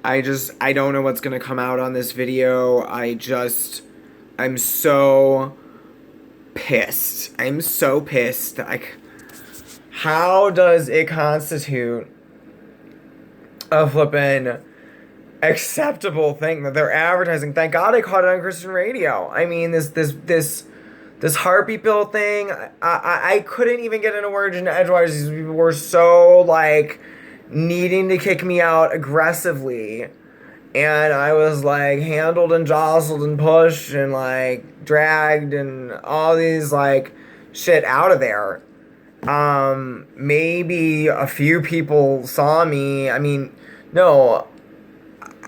I don't know what's gonna come out on this video. I'm so pissed. I'm so pissed. Like, how does it constitute a flippin' acceptable thing that they're advertising? Thank God I caught it on Christian radio. I mean, this heartbeat pill thing. I couldn't even get in a word in edgewise. These people were so like needing to kick me out aggressively. And I was like handled and jostled and pushed and like dragged and all these like shit out of there. Maybe a few people saw me. I mean, no,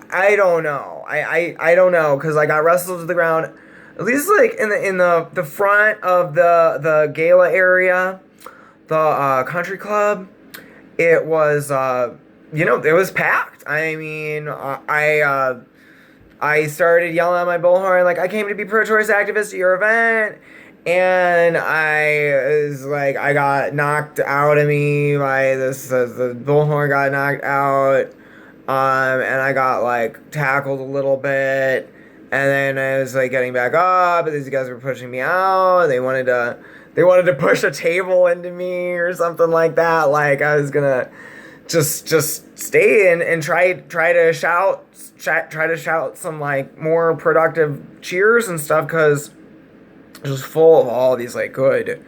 I don't know. I don't know, because I got wrestled to the ground. At least like in the front of the gala area, the country club, it was it was packed. I mean, I started yelling at my bullhorn like, I came to be pro-choice activist at your event. And I was like, I got knocked out of me by this, the bullhorn got knocked out. And I got like tackled a little bit. And then I was like getting back up, and these guys were pushing me out. They wanted to push a table into me or something like that. Like I was gonna just stay and try to shout some like more productive cheers and stuff, because it was full of all these like good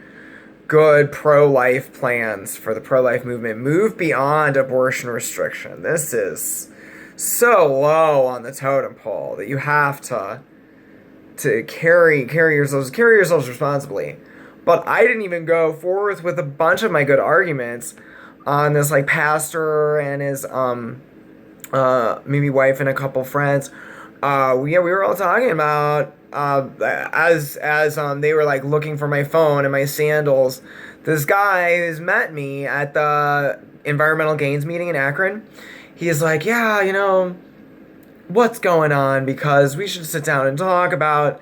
pro-life plans for the pro-life movement. Move beyond abortion restriction. This is so low on the totem pole that you have to carry yourselves responsibly. But I didn't even go forth with a bunch of my good arguments on this like pastor and his maybe wife and a couple friends. We were all talking about as they were like looking for my phone and my sandals. This guy who's met me at the environmental gains meeting in Akron, he's like, yeah, what's going on? Because we should sit down and talk about,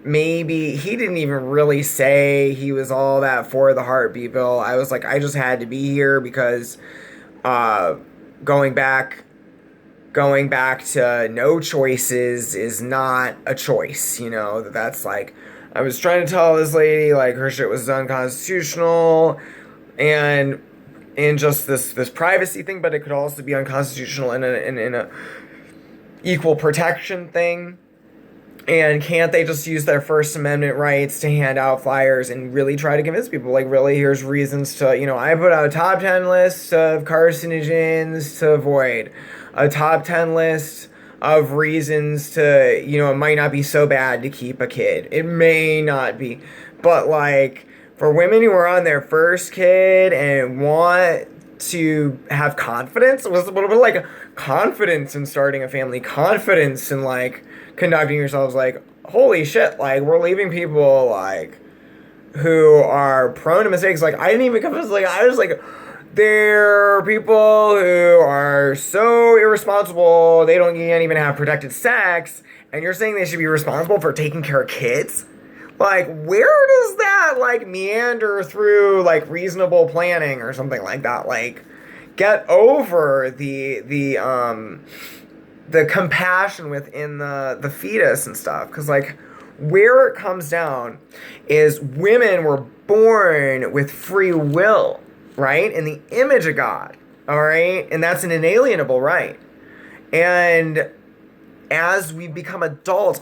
maybe he didn't even really say he was all that for the heartbeat bill. I was like, I just had to be here because going back to no choices is not a choice. That's like, I was trying to tell this lady like her shit was unconstitutional and just this privacy thing, but it could also be unconstitutional in a equal protection thing. And can't they just use their First Amendment rights to hand out flyers and really try to convince people, like, really, here's reasons to, I put out a top 10 list of carcinogens to avoid, a top 10 list of reasons to, it might not be so bad to keep a kid. It may not be. But, like, for women who are on their first kid and want to have confidence, it was a little bit like confidence in starting a family, confidence in, like, conducting yourselves, like, holy shit, like, we're leaving people, like, who are prone to mistakes. Like, I didn't even come, like, I was like, there are people who are so irresponsible, they can't even have protected sex, and you're saying they should be responsible for taking care of kids? Like, where does that, like, meander through, like, reasonable planning or something like that? Like, get over the compassion within the fetus and stuff. Because, like, where it comes down is women were born with free will, right? In the image of God, all right? And that's an inalienable right. And as we become adults,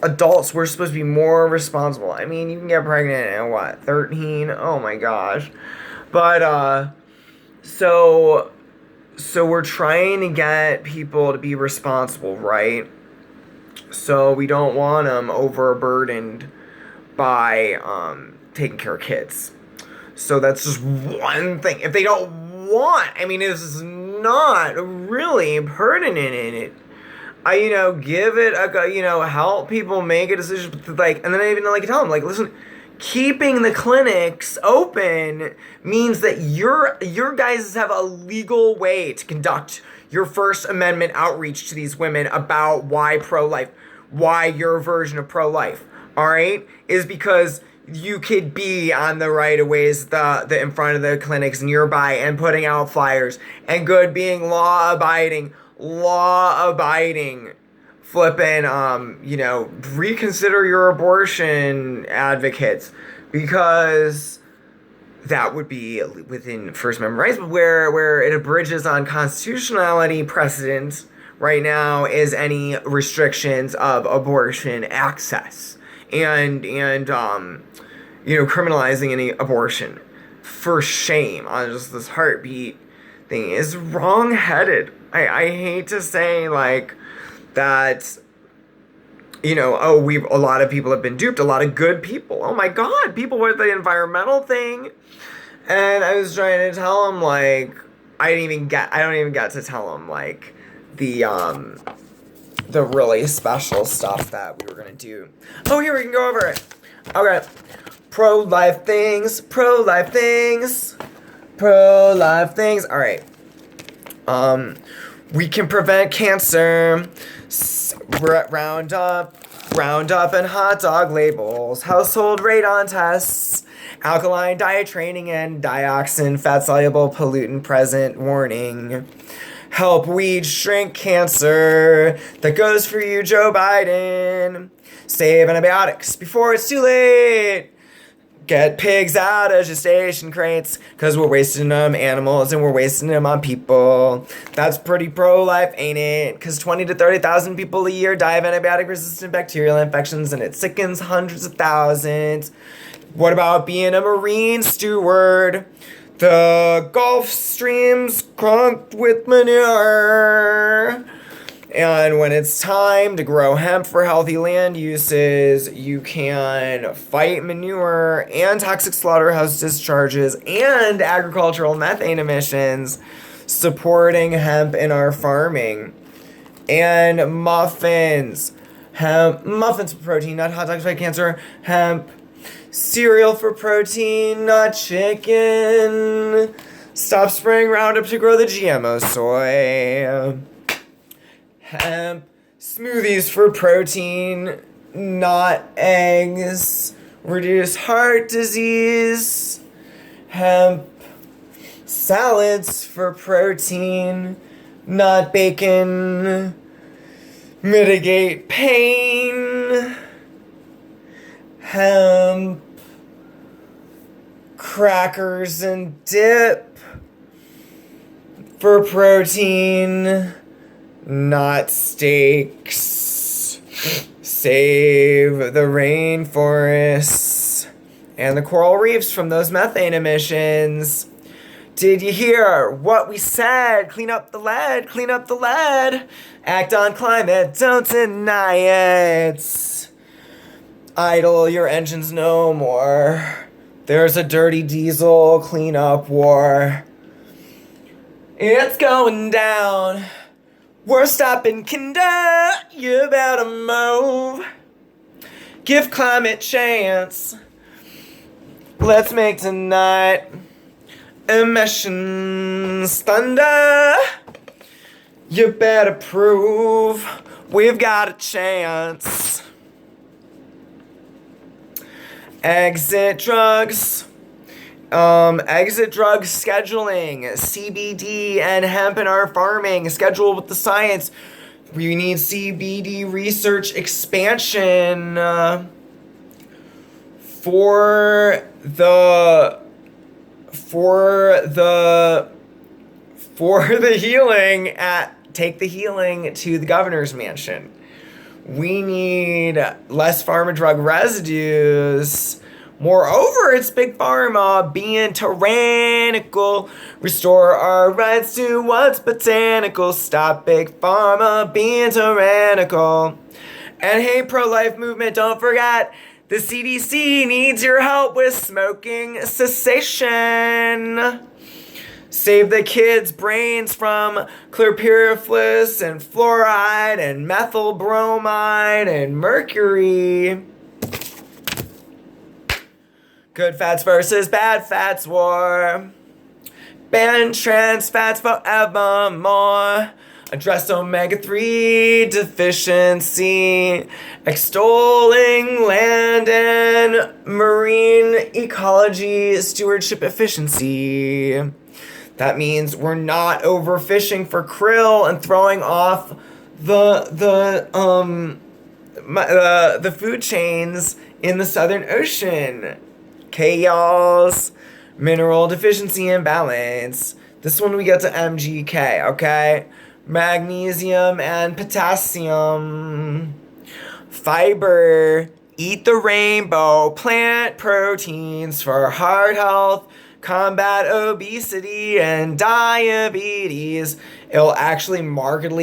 we're supposed to be more responsible. I mean, you can get pregnant at what, 13? Oh my gosh. But, so we're trying to get people to be responsible, right? So we don't want them overburdened by taking care of kids. So that's just one thing. If they don't want, I mean, this is not really pertinent in it. Give it help people make a decision, like, and then I even like tell them, like, listen, keeping the clinics open means that your guys have a legal way to conduct your First Amendment outreach to these women about why pro-life, why your version of pro-life, all right, is because you could be on the right-of-ways, the in front of the clinics nearby and putting out flyers, and being law-abiding, law abiding, flipping, reconsider your abortion advocates, because that would be within First Amendment rights, but where it abridges on constitutionality precedent right now is any restrictions of abortion access, and criminalizing any abortion for shame on just this heartbeat thing is wrong-headed. I hate to say like that, a lot of people have been duped, a lot of good people. Oh my God, people with the environmental thing. And I was trying to tell him like I don't even get to tell him like the really special stuff that we were gonna do. Oh, here we can go over it. Okay. Pro-life things. All right. We can prevent cancer. Roundup and hot dog labels. Household radon tests. Alkaline diet training and dioxin fat-soluble pollutant present warning. Help weed shrink cancer. That goes for you, Joe Biden. Save antibiotics before it's too late. Get pigs out of gestation crates, because we're wasting them animals and we're wasting them on people. That's pretty pro-life, ain't it? Because 20 to 30,000 people a year die of antibiotic-resistant bacterial infections, and it sickens hundreds of thousands. What about being a marine steward? The Gulf Stream's clogged with manure. And when it's time to grow hemp for healthy land uses, you can fight manure and toxic slaughterhouse discharges and agricultural methane emissions, supporting hemp in our farming. And muffins. Muffins for protein, not hot dogs fight cancer. Hemp. Cereal for protein, not chicken. Stop spraying Roundup to grow the GMO soy. Hemp. Smoothies for protein, not eggs. Reduce heart disease. Hemp. Salads for protein, not bacon. Mitigate pain. Hemp. Crackers and dip for protein, not steaks. Save the rainforests and the coral reefs from those methane emissions. Did you hear what we said? Clean up the lead. Act on climate, don't deny it. Idle your engines no more. There's a dirty diesel cleanup war. It's going down. We're stopping Kinder. You better move. Give climate chance. Let's make tonight emissions thunder. You better prove we've got a chance. Exit drugs scheduling, CBD and hemp in our farming, schedule with the science. We need CBD research expansion for the healing take the healing to the governor's mansion. We need less pharma drug residues. Moreover, it's Big Pharma being tyrannical. Restore our rights to what's botanical. Stop Big Pharma being tyrannical. And hey, pro-life movement, don't forget, the CDC needs your help with smoking cessation. Save the kids' brains from chlorpyrifos and fluoride and methyl bromide and mercury. Good fats versus bad fats war. Ban trans fats forevermore. Address omega-3 deficiency. Extolling land and marine ecology stewardship efficiency. That means we're not overfishing for krill and throwing off the food chains in the Southern Ocean. Chaos, mineral deficiency imbalance. This one we get to MGK, okay? Magnesium and potassium. Fiber, eat the rainbow, plant proteins for heart health, combat obesity and diabetes. It'll actually markedly